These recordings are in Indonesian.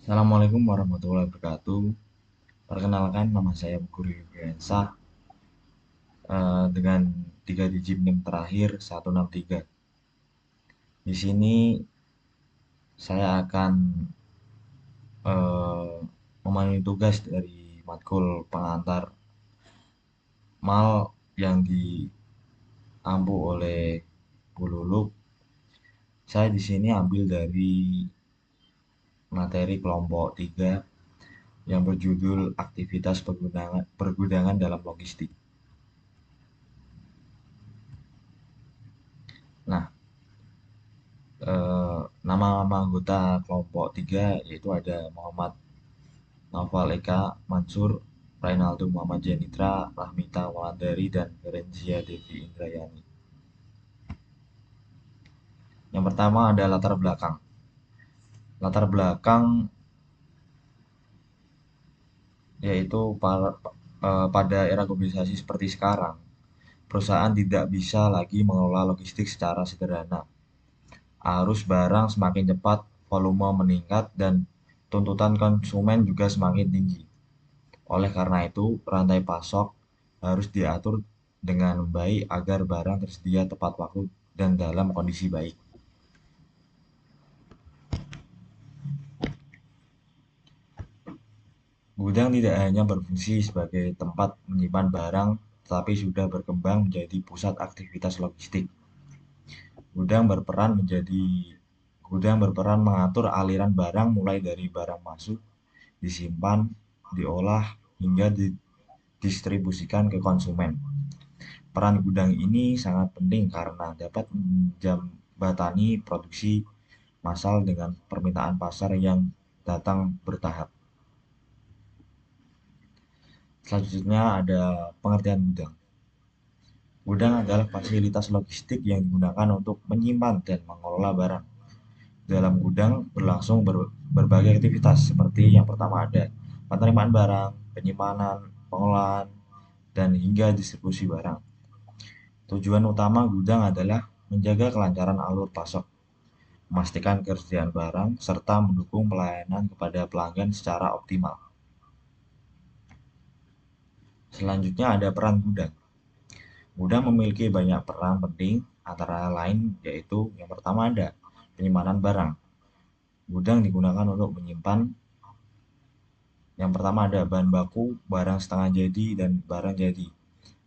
Assalamualaikum warahmatullahi wabarakatuh. Perkenalkan, nama saya Guru Yuliansa dengan 3 digit NIM terakhir 163. Di sini saya akan eh, memenuhi tugas dari matkul pengantar MAL yang diampu oleh Bu Luluk. Saya di sini ambil dari materi kelompok 3 yang berjudul aktivitas pergudangan dalam logistik. Nah, nama-nama anggota kelompok 3 yaitu ada Muhammad Naufal Eka Mansur, Rainaldo Muhammad Janitra, Rahmita Walandari, dan Ferenzia Devi Indrayani. Yang pertama ada latar belakang. Latar belakang yaitu pada era globalisasi seperti sekarang, perusahaan tidak bisa lagi mengelola logistik secara sederhana. Arus barang semakin cepat, volume meningkat, dan tuntutan konsumen juga semakin tinggi. Oleh karena itu, rantai pasok harus diatur dengan baik agar barang tersedia tepat waktu dan dalam kondisi baik. Gudang tidak hanya berfungsi sebagai tempat menyimpan barang, tetapi sudah berkembang menjadi pusat aktivitas logistik. Gudang berperan menjadi Gudang berperan mengatur aliran barang mulai dari barang masuk, disimpan, diolah, hingga didistribusikan ke konsumen. Peran gudang ini sangat penting karena dapat menjembatani produksi massal dengan permintaan pasar yang datang bertahap. Selanjutnya ada pengertian gudang. Gudang adalah fasilitas logistik yang digunakan untuk menyimpan dan mengelola barang. Dalam gudang berlangsung berbagai aktivitas seperti yang pertama ada penerimaan barang, penyimpanan, pengolahan, dan hingga distribusi barang. Tujuan utama gudang adalah menjaga kelancaran alur pasok, memastikan ketersediaan barang, serta mendukung pelayanan kepada pelanggan secara optimal. Selanjutnya ada peran gudang. Gudang memiliki banyak peran penting, antara lain yaitu yang pertama ada penyimpanan barang. Gudang digunakan untuk menyimpan yang pertama ada bahan baku, barang setengah jadi, dan barang jadi,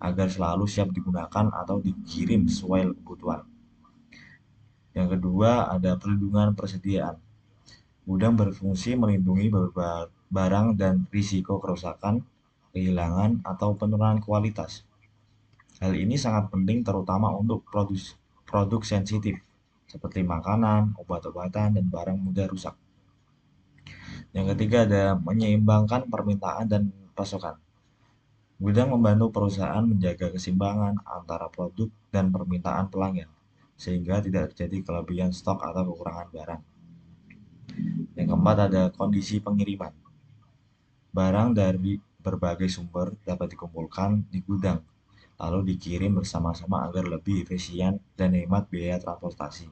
agar selalu siap digunakan atau dikirim sesuai kebutuhan. Yang kedua ada perlindungan persediaan. Gudang berfungsi melindungi barang dan risiko kerusakan, kehilangan, atau penurunan kualitas. Hal ini sangat penting terutama untuk produk sensitif seperti makanan, obat-obatan, dan barang mudah rusak. Yang ketiga ada menyeimbangkan permintaan dan pasokan. Gudang membantu perusahaan menjaga keseimbangan antara produk dan permintaan pelanggan, sehingga tidak terjadi kelebihan stok atau kekurangan barang. Yang keempat ada kondisi pengiriman. Barang dari berbagai sumber dapat dikumpulkan di gudang, lalu dikirim bersama-sama agar lebih efisien dan hemat biaya transportasi.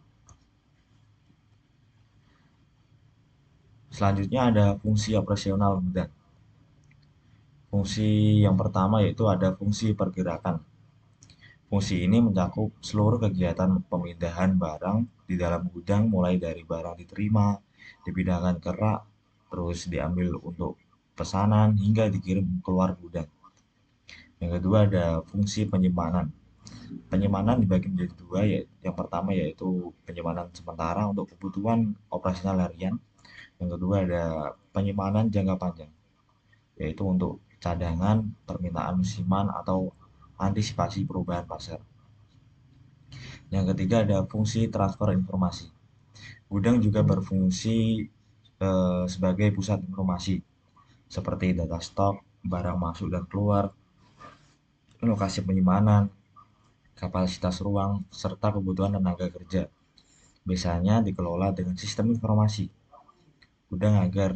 Selanjutnya ada fungsi operasional gudang. Fungsi yang pertama yaitu ada fungsi pergerakan. Fungsi ini mencakup seluruh kegiatan pemindahan barang di dalam gudang mulai dari barang diterima, dipindahkan ke rak, terus diambil untuk pesanan hingga dikirim keluar gudang. Yang kedua ada fungsi penyimpanan. Penyimpanan dibagi menjadi dua, yang pertama yaitu penyimpanan sementara untuk kebutuhan operasional harian. Yang kedua ada penyimpanan jangka panjang, yaitu untuk cadangan, permintaan musiman, atau antisipasi perubahan pasar. Yang ketiga ada fungsi transfer informasi. Gudang juga berfungsi sebagai pusat informasi seperti data stok, barang masuk dan keluar, lokasi penyimpanan, kapasitas ruang, serta kebutuhan tenaga kerja. Biasanya dikelola dengan sistem informasi gudang agar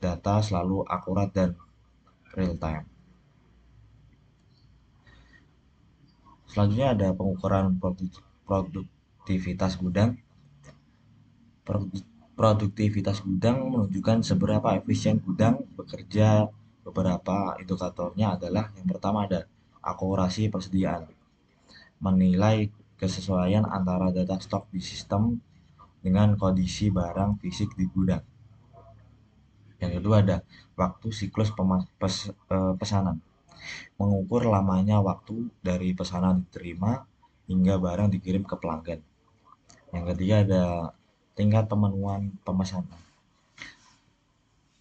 data selalu akurat dan real time. Selanjutnya ada pengukuran produktivitas gudang. Produktivitas gudang menunjukkan seberapa efisien gudang bekerja. Beberapa indikatornya adalah yang pertama ada akurasi persediaan, menilai kesesuaian antara data stok di sistem dengan kondisi barang fisik di gudang. Yang kedua ada waktu siklus pesanan, mengukur lamanya waktu dari pesanan diterima hingga barang dikirim ke pelanggan. Yang ketiga ada tingkat pemenuhan pemesanan,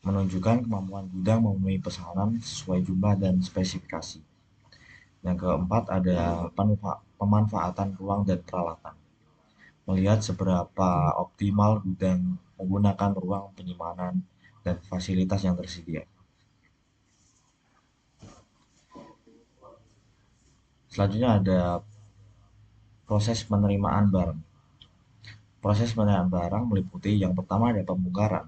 menunjukkan kemampuan gudang memenuhi pesanan sesuai jumlah dan spesifikasi. Yang keempat ada pemanfaatan ruang dan peralatan, melihat seberapa optimal gudang menggunakan ruang penyimpanan dan fasilitas yang tersedia. Selanjutnya ada proses penerimaan barang. Proses penerimaan barang meliputi yang pertama ada pembongkaran.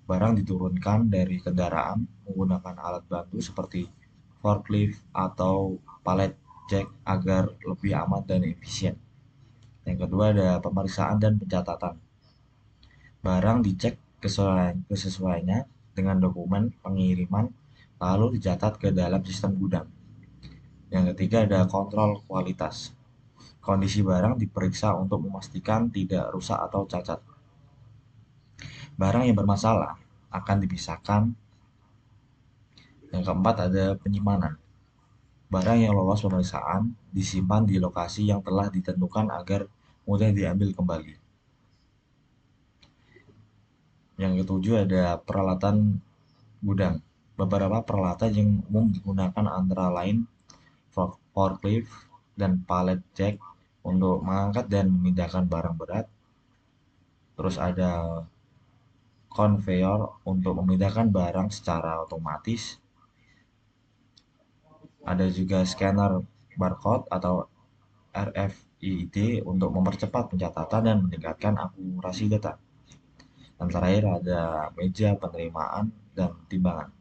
Barang diturunkan dari kendaraan menggunakan alat bantu seperti forklift atau pallet jack agar lebih aman dan efisien. Yang kedua ada pemeriksaan dan pencatatan. Barang dicek kesesuaiannya dengan dokumen pengiriman lalu dicatat ke dalam sistem gudang. Yang ketiga ada kontrol kualitas. Kondisi barang diperiksa untuk memastikan tidak rusak atau cacat. Barang yang bermasalah akan dipisahkan. Yang keempat ada penyimpanan. Barang yang lolos pemeriksaan disimpan di lokasi yang telah ditentukan agar mudah diambil kembali. Yang ketujuh ada peralatan gudang. Beberapa peralatan yang umum digunakan antara lain forklift dan pallet jack untuk mengangkat dan memindahkan barang berat. Terus ada conveyor untuk memindahkan barang secara otomatis. Ada juga scanner barcode atau RFID untuk mempercepat pencatatan dan meningkatkan akurasi data. Dan terakhir ada meja penerimaan dan timbangan,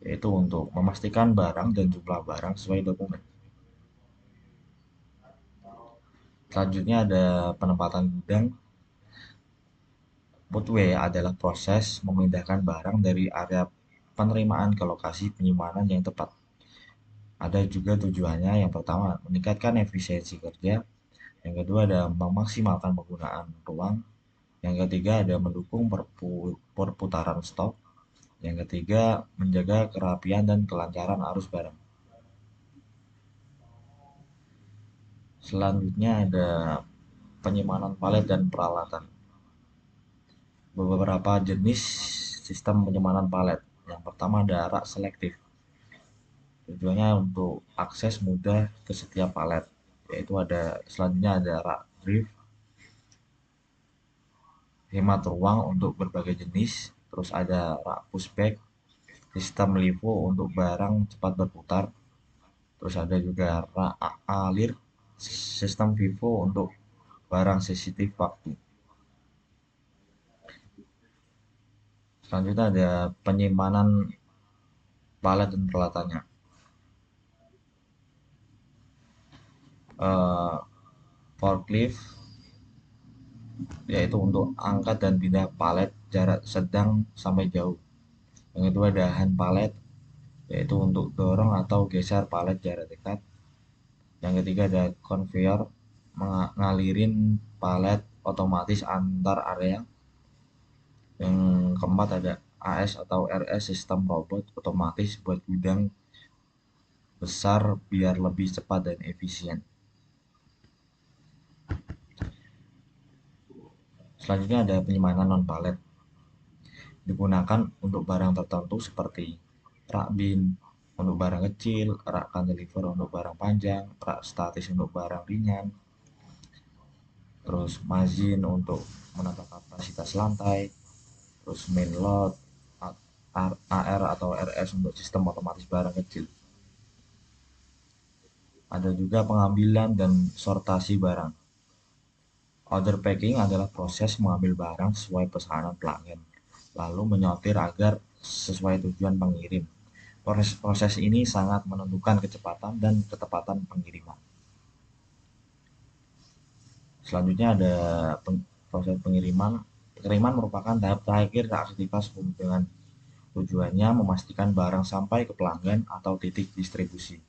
yaitu untuk memastikan barang dan jumlah barang sesuai dokumen. Selanjutnya ada penempatan gudang. Putway adalah proses memindahkan barang dari area penerimaan ke lokasi penyimpanan yang tepat. Ada juga tujuannya, yang pertama meningkatkan efisiensi kerja, yang kedua ada memaksimalkan penggunaan ruang, yang ketiga ada mendukung perputaran stok, yang ketiga menjaga kerapian dan kelancaran arus barang. Selanjutnya ada penyimpanan palet dan peralatan. Beberapa jenis sistem penyimpanan palet. Yang pertama ada rak selektif. Tujuannya untuk akses mudah ke setiap palet. Yaitu ada selanjutnya ada rak drift, hemat ruang untuk berbagai jenis. Terus ada rak pushback, sistem LIFO untuk barang cepat berputar. Terus ada juga rak alir, sistem FIFO untuk barang sensitif waktu. Selanjutnya ada penyimpanan palet dan peralatannya. Forklift yaitu untuk angkat dan pindah palet jarak sedang sampai jauh. Yang kedua ada hand palet, yaitu untuk dorong atau geser palet jarak dekat. Yang ketiga ada conveyor, ngalirin palet otomatis antar area. Yang keempat ada AS atau RS, sistem robot otomatis buat gudang besar biar lebih cepat dan efisien. Selanjutnya ada penyimpanan non palet, digunakan untuk barang tertentu seperti rak bin untuk barang kecil, rak cantilever untuk barang panjang, rak statis untuk barang ringan, terus margin untuk menambah kapasitas lantai, terus main load, AR atau RS untuk sistem otomatis barang kecil. Ada juga pengambilan dan sortasi barang. Order packing adalah proses mengambil barang sesuai pesanan pelanggan, lalu menyortir agar sesuai tujuan pengirim. Proses ini sangat menentukan kecepatan dan ketepatan pengiriman. Selanjutnya ada proses pengiriman. Pengiriman merupakan tahap terakhir aktivitas pengumpulan. Tujuannya memastikan barang sampai ke pelanggan atau titik distribusi.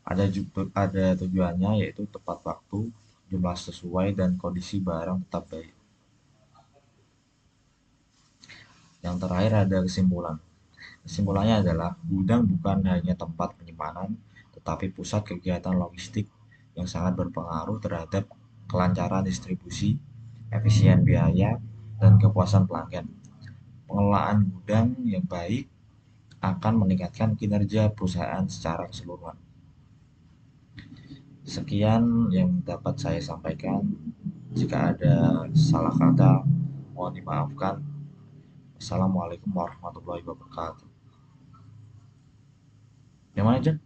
Ada tujuannya yaitu tepat waktu, jumlah sesuai, dan kondisi barang tetap baik. Yang terakhir ada kesimpulan. Kesimpulannya adalah gudang bukan hanya tempat penyimpanan, tetapi pusat kegiatan logistik yang sangat berpengaruh terhadap kelancaran distribusi, efisien biaya, dan kepuasan pelanggan. Pengelolaan gudang yang baik akan meningkatkan kinerja perusahaan secara keseluruhan. Sekian yang dapat saya sampaikan. Jika ada salah kata, mohon dimaafkan. Assalamualaikum warahmatullahi wabarakatuh. Yang mana, Jen?